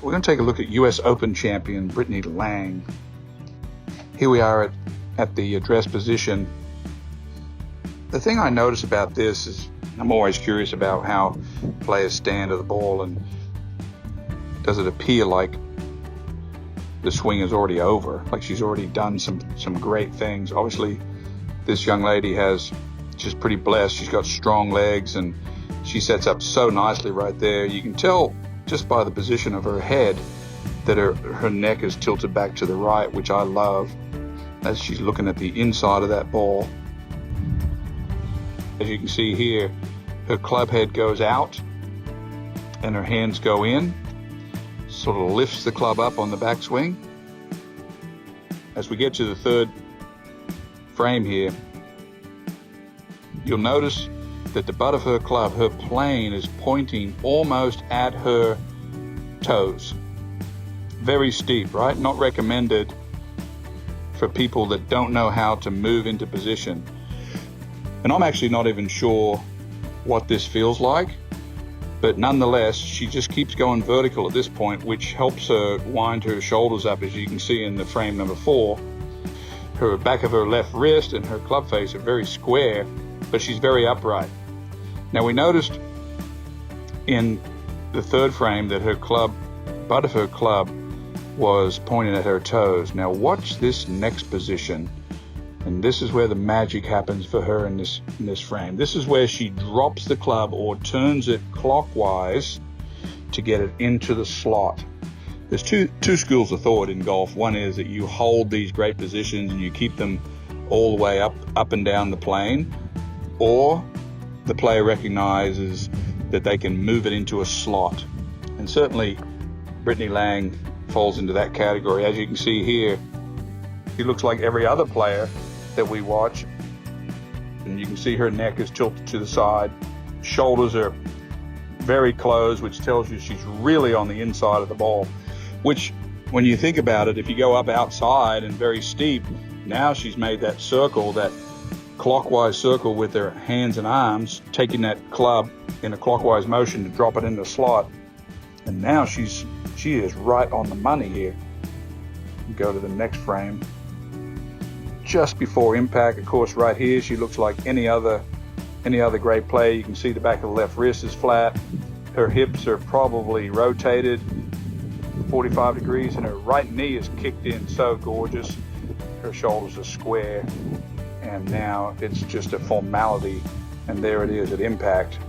We're going to take a look at US Open champion Brittany Lang. Here we are at the address position. The thing I notice about this is I'm always curious about how players stand to the ball, and does it appear like the swing is already over, like she's already done some great things. Obviously, this young lady she's pretty blessed. She's got strong legs, and she sets up so nicely right there. You can tell just by the position of her head that her neck is tilted back to the right, which I love, as she's looking at the inside of that ball. As you can see here, her club head goes out and her hands go in, sort of lifts the club up on the backswing. As we get to the third frame here, you'll notice that the butt of her club, her plane, is pointing almost at her toes. Very steep, right? Not recommended for people that don't know how to move into position. And I'm actually not even sure what this feels like, but nonetheless, she just keeps going vertical at this point, which helps her wind her shoulders up, as you can see in the frame number 4. Her back of her left wrist and her club face are very square, but she's very upright. Now, we noticed in the third frame that her butt of her club was pointing at her toes. Now watch this next position, and this is where the magic happens for her in this frame. This is where she drops the club or turns it clockwise to get it into the slot. There's two schools of thought in golf. One is that you hold these great positions and you keep them all the way up and down the plane, or the player recognizes that they can move it into a slot. And certainly Brittany Lang falls into that category. As you can see here, she looks like every other player that we watch, and you can see her neck is tilted to the side, shoulders are very closed, which tells you she's really on the inside of the ball, which, when you think about it, if you go up outside and very steep, now she's made that circle, that clockwise circle with her hands and arms, taking that club in a clockwise motion to drop it in the slot. And now she is right on the money here. Go to the next frame. Just before impact, of course, right here, she looks like any other great player. You can see the back of the left wrist is flat. Her hips are probably rotated 45 degrees, and her right knee is kicked in so gorgeous. Her shoulders are square, and now it's just a formality, and there it is at impact.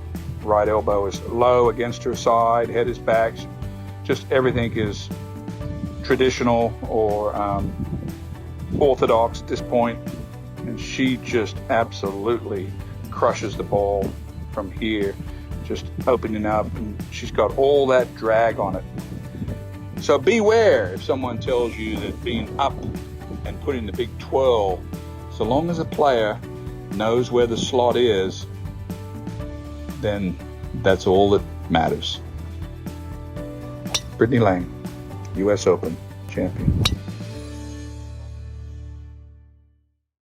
Right elbow is low against her side, head is back. Just everything is traditional or orthodox at this point, and she just absolutely crushes the ball from here, just opening up, and she's got all that drag on it. So beware if someone tells you that being up and putting the big twirl, so long as a player knows where the slot is, then that's all that matters. Brittany Lang, US Open champion.